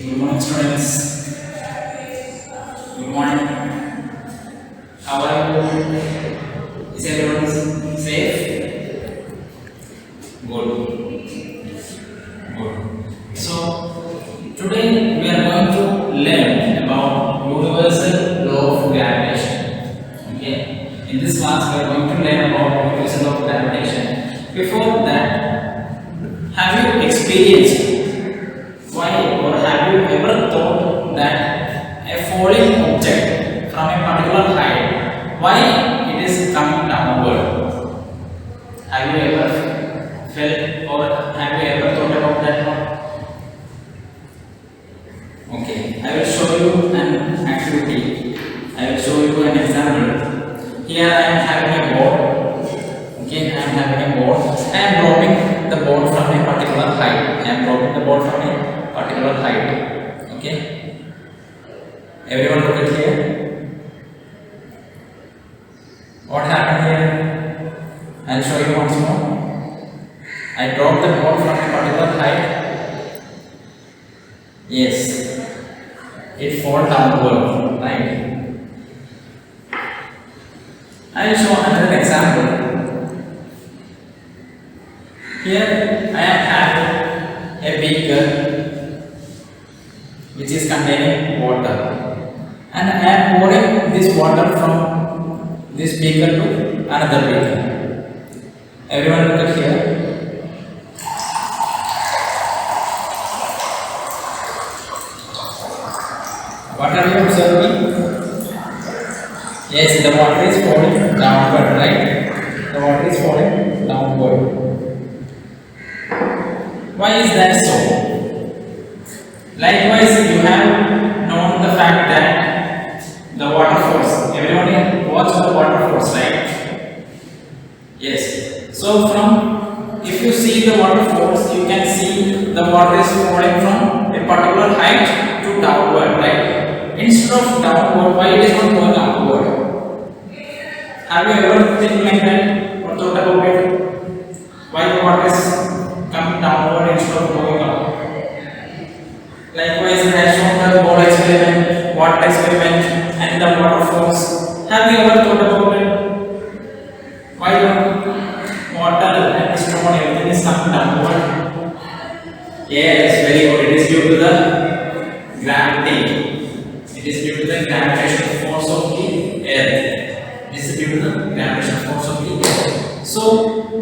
Good morning, students. Good morning. How are you? Is everyone safe? Good. Good. So today we are going to learn about universal law of gravitation. Okay. In this class we are going to learn about universal law of gravitation. Before that, have you experienced why, or have you ever thought that a falling object from a particular height, why it is coming downward? Have you ever felt, or have you ever thought about that? Okay, I will show you an activity. I will show you an example. Here I am having a board. Okay, I am having a board. I am dropping the board from a particular height. I am dropping the board from a particular height. Okay, everyone look at here. What happened here? I'll show you once more. I dropped the board from a particular height. Yes, it falls downward, right? I'll show another example. Here I am having a beaker which is containing water, and I am pouring this water from this beaker to another beaker. Everyone look at here. What are you observing? Yes, the water is falling downward, right? The water is falling downward. Why is that so? Likewise, you have known the fact that the water force. Everyone watch the water force, right? Yes. So if you see the water force, you can see the water is falling from a particular height to downward, right? Instead of downward, why it is not going upward? Have you ever think like that or thought about it? Why the water is coming downward instead of going up? Likewise, I have shown the board experiment, water experiment, and the water force. Have you ever thought about it? Why the water and stone, everything is coming downward? Yes, very good. It is due to the gravity. It is due to the gravitational force of the earth. This is due to the gravitational force of the earth. So,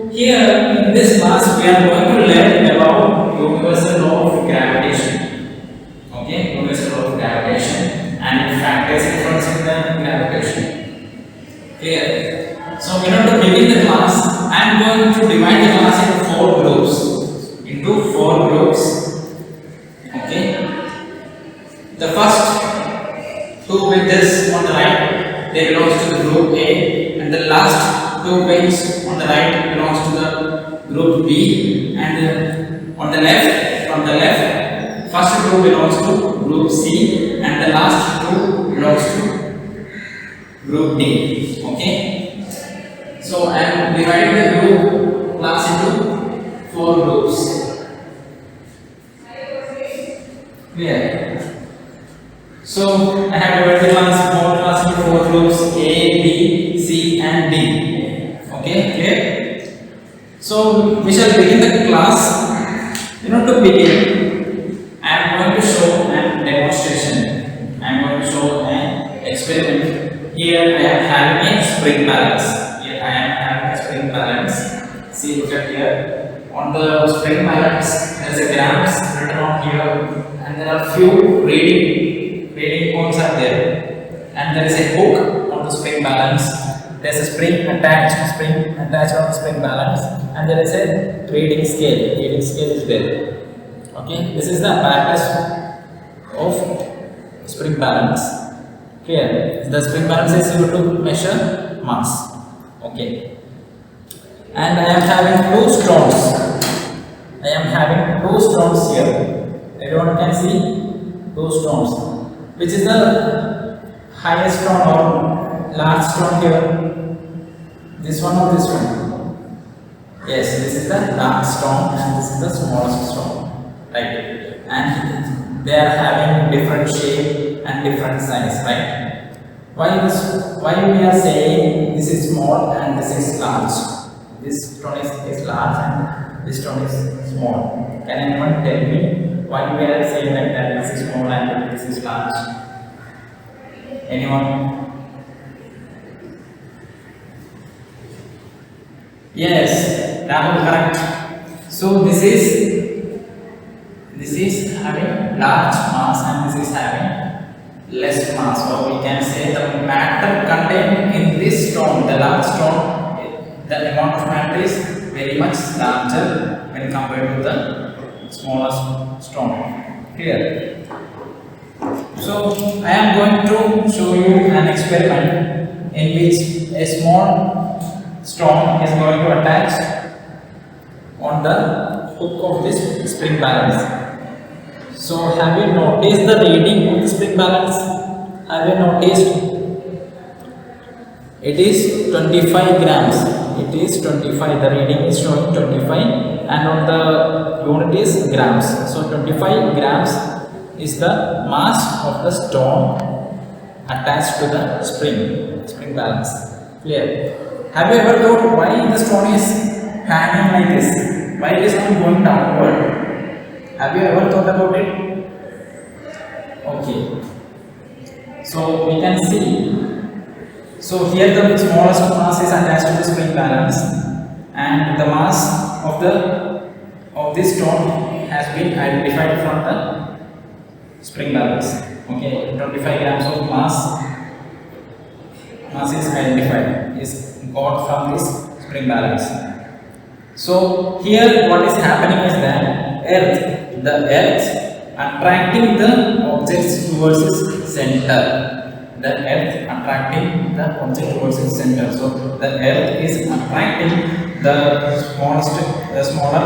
here in this class, we are going to learn about universal law of gravitation. Okay, universal law of gravitation and factors influencing the gravitation. Clear? So, in order to begin the class, I am going to divide the class into four groups. Okay. The first two benches on the right, they belong to the group A, and the last two benches on the right belongs to the group B, and on the left, from the left, first two belongs to group C, and the last two belongs to group D. Okay. So I am dividing the group class into four groups. Clear? So I have divided the class into four groups A, B, C, and D. Okay, clear? So we shall begin the class. In order to begin, I am going to show a demonstration. I am going to show an experiment. Here I am having a spring balance. See, look at here. On the spring balance, there is a grams written on here, and there are few reading points are there, and there is a hook on the spring balance. There is a spring attached on the spring balance, and there is a reading scale. Reading scale is there. Okay, this is the apparatus of spring balance. Clear? The spring balance is used to measure mass. Okay. And I am having two stones. Here. Everyone can see two stones. Which is the highest stone or large stone here? This one or this one? Yes, this is the large stone and this is the smallest stone. Right? And they are having different shape and different size, right? Why we are saying this is small and this is large? This stone is large and this stone is small. Can anyone tell me why we are saying that this is small and this is large? Anyone? Yes, Rahul, correct. So this is having large mass and this is having less mass. So we can say the matter contained in this stone, the large stone, the amount of matter is very much larger when compared to the smaller stone. Clear? So I am going to show you an experiment in which a small stone is going to attach on the hook of this spring balance. So have you noticed the reading of the spring balance? Have you noticed? It is 25 grams. It is 25. The reading is showing 25 and on the unit is grams. So 25 grams is the mass of the stone attached to the spring balance. Clear? Have you ever thought why the stone is hanging like this? Why it is not going downward? Have you ever thought about it? Okay. So we can see. So here the smallest mass is attached to the spring balance, and the mass of this stone has been identified from the spring balance. Okay, 25 grams of mass is identified, is got from this spring balance. So here what is happening is that the earth attracting the objects towards its center. The earth attracting the object towards its center. So the earth is attracting the smaller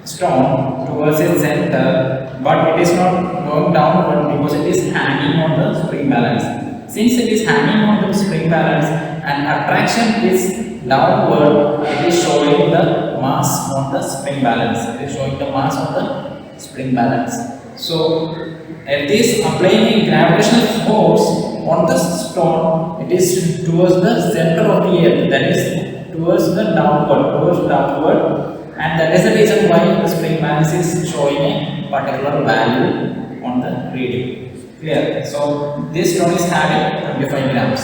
stone towards its center, but it is not going downward because it is hanging on the spring balance. Since it is hanging on the spring balance and attraction is downward, it is showing the mass on the spring balance. It is showing the mass of the spring balance. So if this applying a gravitational force on the stone, it is towards the center of the earth, that is towards the downward, and that is the reason why the spring balance is showing a particular value on the reading. Clear? So this stone is having 25 grams,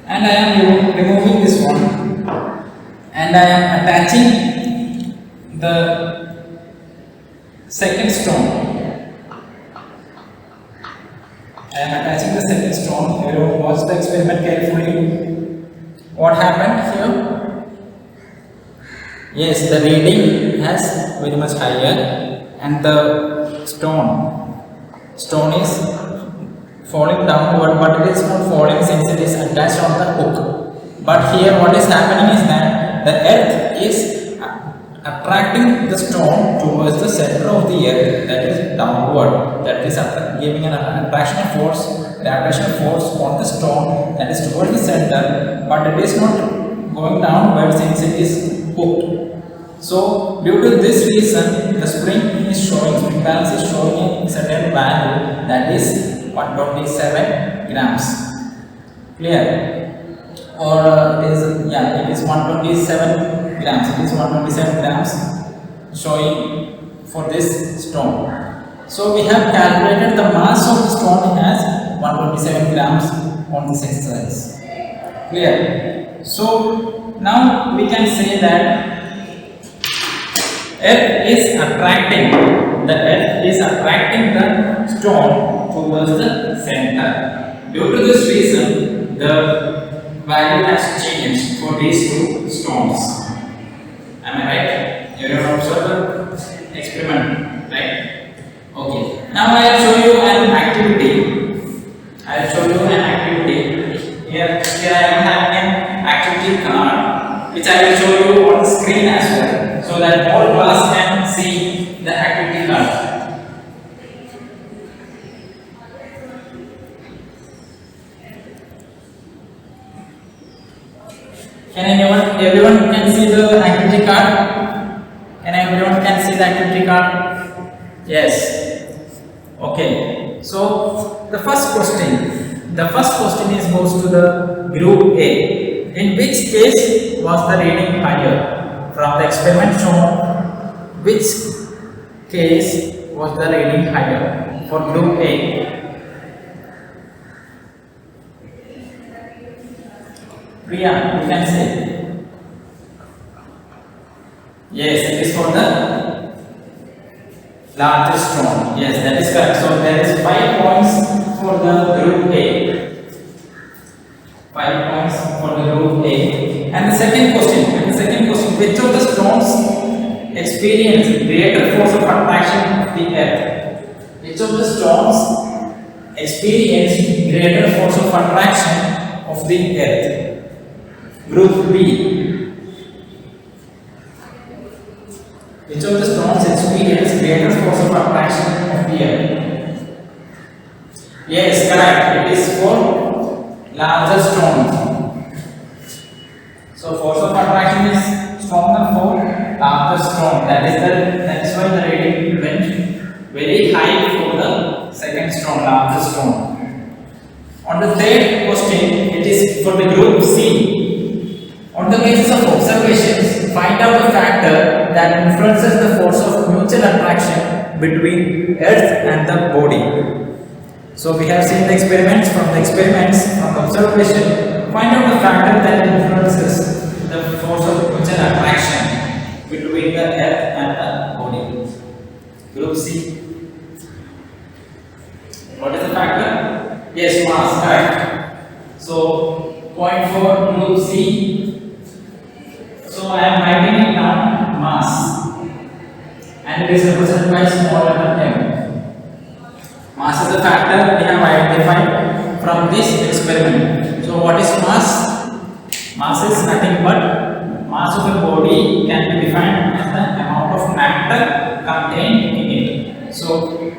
and I am removing this one, and I am attaching the second stone. I am attaching the second stone. You watch the experiment carefully. What happened here? Yes, the reading has very much higher, and the stone is falling downward, but it is not falling since it is attached on the hook. But here what is happening is that the earth is attracting the stone towards the center of the earth, that is downward, that is giving an attractional force, gravitational force on the stone that is towards the center, but it is not going downward since it is hooked. So due to this reason, the spring balance is showing a certain value, that is 127 grams. Clear? Or it is 127 grams. It is 127 grams showing for this stone. So we have calculated the mass of the stone as 127 grams on this exercise. Clear? So now we can say that earth is attracting the stone towards the center. Due to this reason, the value has changed for these two stones. Am I right? You have observed the experiment, right? Okay. Now I will show you an activity. Here I am having an activity card, which I will show you on the screen as well, so that all class can see the activity card. Everyone can see the activity card? Everyone can see the activity card? Yes. Okay, so the first question is goes to the group A. In which case was the reading higher? From the experiment shown, which case was the reading higher for group A? Priya, you can say. Yes, it is for the largest stone. Yes, that is correct. So there is 5 points for the group A. 5 points for the group A. And the second question, which of the stones experience greater force of attraction of the earth? Which of the stones experience greater force of attraction of the earth? Group B. Which of the stones experience greater force of attraction of the earth? Yes, correct. It is for larger stones. So force of attraction is stronger for larger stone. That is why the rating went very high for the second stone, larger stone. On the third question, it is for the group C. On the basis of observations, find out the factor that influences the force of mutual attraction between earth and the body. So we have seen the experiments. From the observation, find out the factor that influences the force of mutual attraction between the earth and the body. Group C. What is the factor? Yes, mass, correct. So point for group C. So I am writing it down, mass, and it is represented by small letter m. Mass is the factor we have identified from this experiment. So what is mass? Mass is nothing but mass of a body can be defined as the amount of matter contained in it. So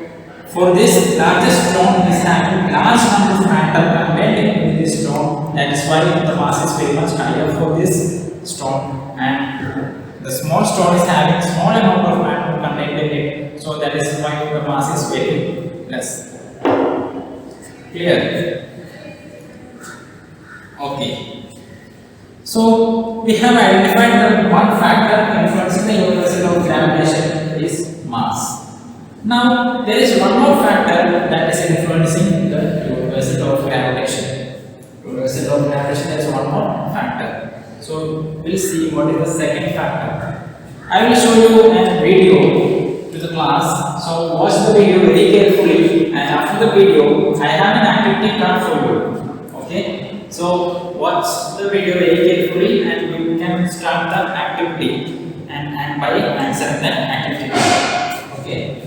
for this largest stone is having large number of matter contained in this stone. That is why the mass is very much higher for this stone, and the small stone is having small amount of matter contained in it. So that is why the mass is very less. Clear? Okay. So we have identified that one factor influencing the universal law of gravitation is mass. Now there is one more factor that is influencing the universal law of gravitation. Universal law of gravitation, there is one more factor. So we'll see what is the second factor. I will show you a video to the class. So watch the video very carefully, and after the video I have an activity card for you. Okay? So watch the video very carefully and you can start the activity and by answering the activity card. Okay?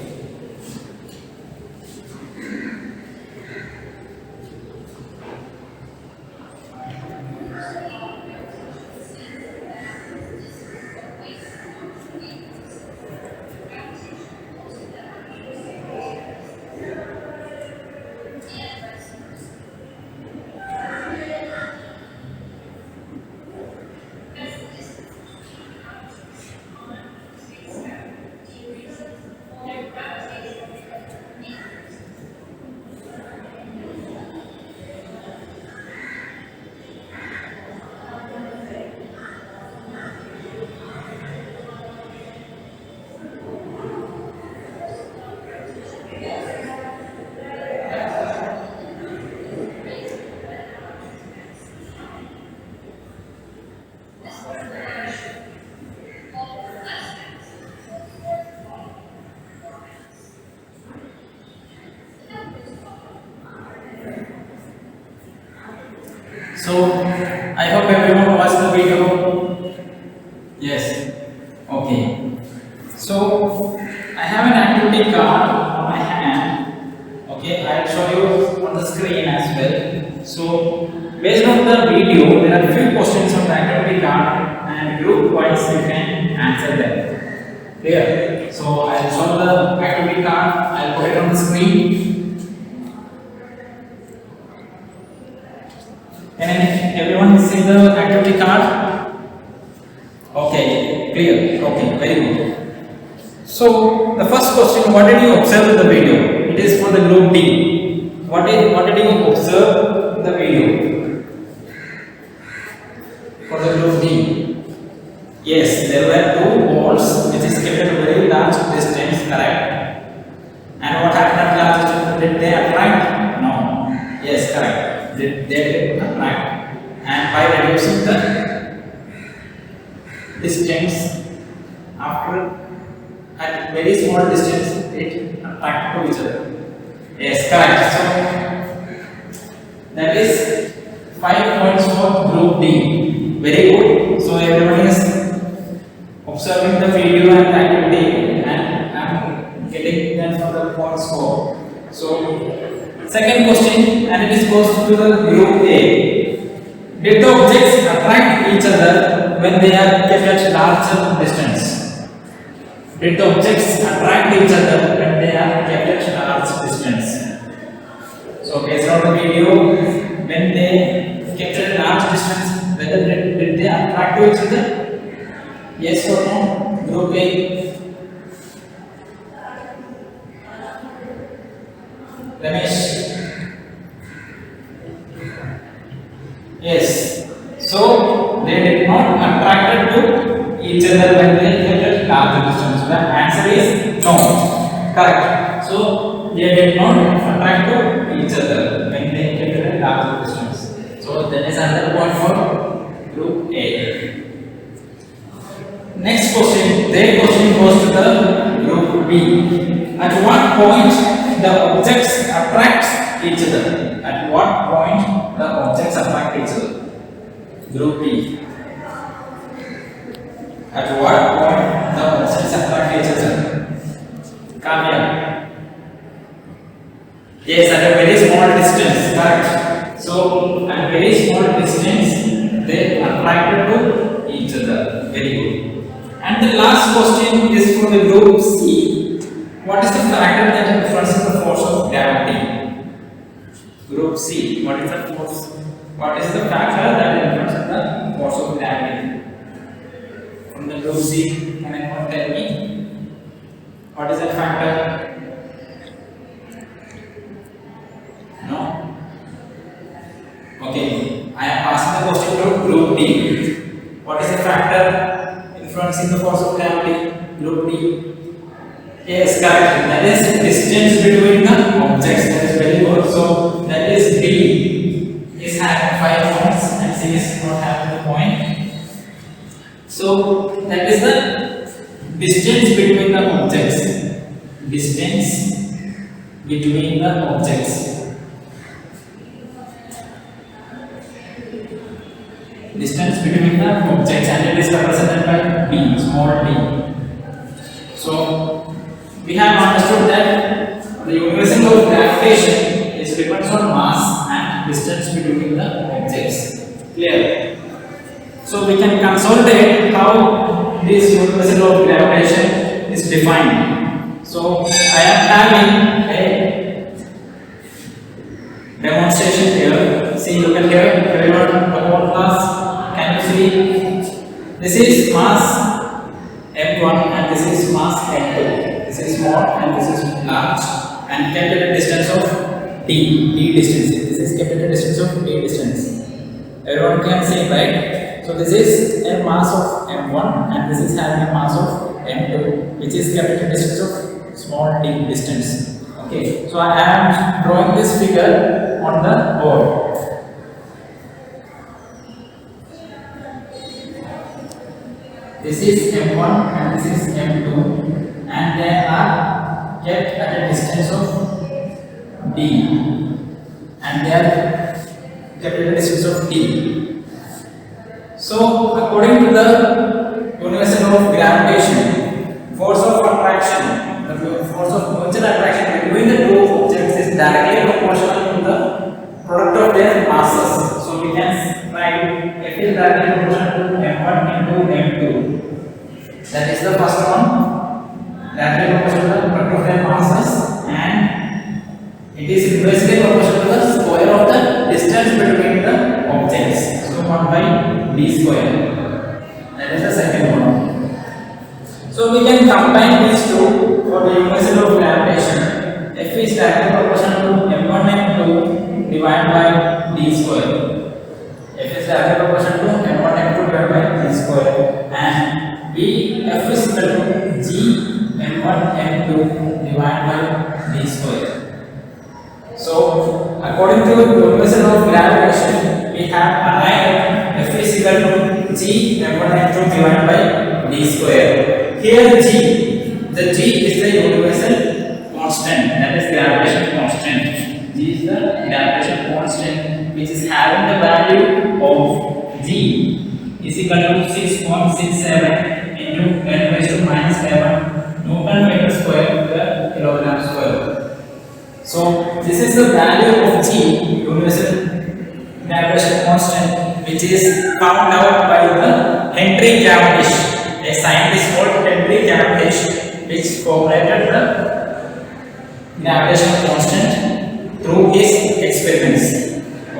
So I hope everyone watched the video. Yes. Okay. So I have an activity card on my hand. Okay, I'll show you on the screen as well. So based on the video, there are few questions on the activity card, and group wise you can answer them. Clear? So I'll show the activity card. I'll put it on the screen. Can everyone see the activity card? Okay, clear. Okay, very good. So the first question, what did you observe in the video? It is for the group D. What did you observe in the video? For the group D. Yes, there were two balls which is kept at a very large distance, correct? And what happened at large distance? Did they attract? No. Yes, correct. They did attract. And by reducing the distance after at very small distance, it attracted to each other. Yes, correct. So that is 5 points for group D. Very good. So everyone is observing the video and the activity, and I'm getting them for the point score. So second question, and it is goes to the group A. Did the objects attract each other when they are kept at larger distance? Did the objects attract each other when they are kept at large distance? So based on the video, when they kept at large distance, whether did they attract to each other? Yes or no? Group A. Ramesh. Yes. So they did not attract to each other when they kept at large distance. The answer is no. Correct. So they did not attract to each other when they kept at large distance. So that is another point for group A. Next question. Their question goes to the group B. At what point the objects attract each other? At what point the objects attract each other? Group B. At what point the objects attract each other? Kamya. Yes, at a very small distance, correct. So at very small distance they attracted to each other. Very good. And the last question is for the group C. What is the factor that influences the force of gravity? Group C. What is the force? What is the factor that influences the force of gravity? From the group C, can anyone tell me? What is that factor? No? Okay. I am asking the question to group D. What is the factor influencing the force of gravity? Group D. Yes, correct. That is distance between the objects. That is very good. So that is D is having 5 points and C is not having a point. So that is the distance between the objects. Distance between the objects. Distance between the objects, and it is represented by d, small d. So we have understood that the universal law of gravitation is depends on mass and distance between the objects. Clear? So we can consolidate how this universal law of gravitation is defined. So I am having a demonstration here. See, look at here. Everyone, about class, can you see? This is mass m1 and this is mass m2. This is small and this is large, and kept at a distance of d distance. This is kept at a distance of d distance. Everyone can see, right? So this is a mass of m1 and this is having a mass of m2, which is kept at a distance of small d distance. Okay, so I am drawing this figure on the board. This is m1 and this is m2, and they are kept at a distance of d, and they are kept at a distance of d. So according to the universal law of gravitation, force of attraction, the force of mutual attraction between the two objects is directly proportional to the product of their masses. So we can write F is directly proportional to m1 into m2. That is the first one, directly proportional to the product of their masses, and it is inversely proportional to the square of the distance between the objects. So 1 by d square. That is the second one. So we can combine these two for the universal law of gravitation. F is directly proportional to m1 m2 divided by d square. F is directly proportional to m1 m2 divided by d square, and F is equal to g m1 m2 divided by d square. So, according to the universal law of gravitation, we have arrived at F is equal to g m1 m2 divided by d square. Here the g is the universal constant, that is gravitation constant. G is the gravitation constant which is having the value of g is equal to 6.67 into 10 raised to minus 11 Newton meter square per kilogram square. So this is the value of G, universal gravitation constant, which is found out by the Henry Cavendish, a scientist called Henry Cavendish, which formulated the gravitation constant through his experiments.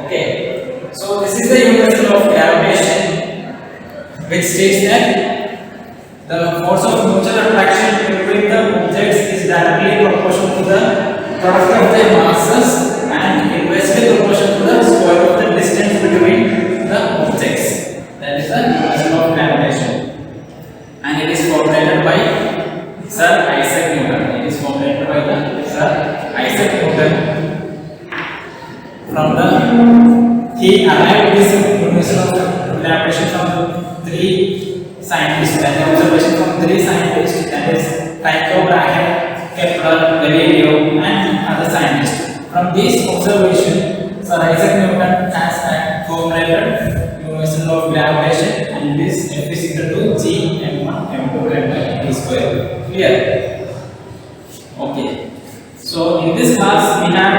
Okay, so this is the universal law of gravitation, which states that the force of mutual attraction between the objects is directly proportional to the product of their masses and inversely proportional to the square of the distance between the objects. That is the universal law of gravitation, and it is formulated by Sir Isaac Newton. It is formulated by the Sir Isaac Newton. He arrived this universal law of gravitation from three scientists, and observation from three scientists, that is Tycho Brahe, Kepler, Galileo, and other scientists. From this observation, Sir Isaac Newton has formulated universal law of gravitation, and this F is equal to g m1 m2 divided by d square. Clear? Okay. So in this class we have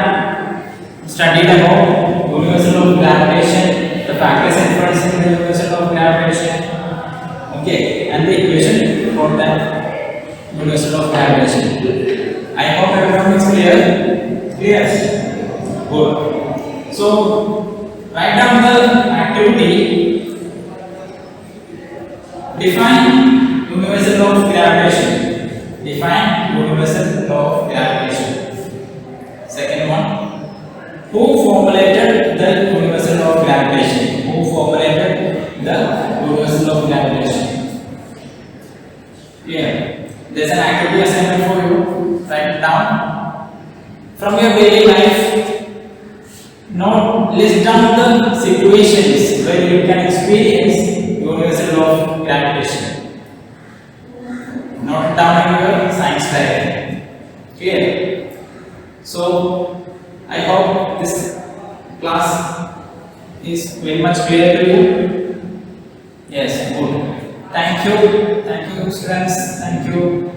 studied about universal law of gravitation, the factors influencing the universal law of gravitation. Okay, and the equation for that universal law of gravitation. I hope everyone is clear. Yes. Good. So write down the activity. Define universal law of gravitation. Define universal law of gravitation. Second one. Who formulated the universal law of gravitation? Who formulated the universal law of gravitation? Here, there's an activity assignment for you. Write it down. From your daily life, now list down the situations where you can experience universal law of gravitation. Note down in your science diary. Clear? So, I hope this class is very much clear to you. Yes, good. Thank you. Thank you, students. Thank you.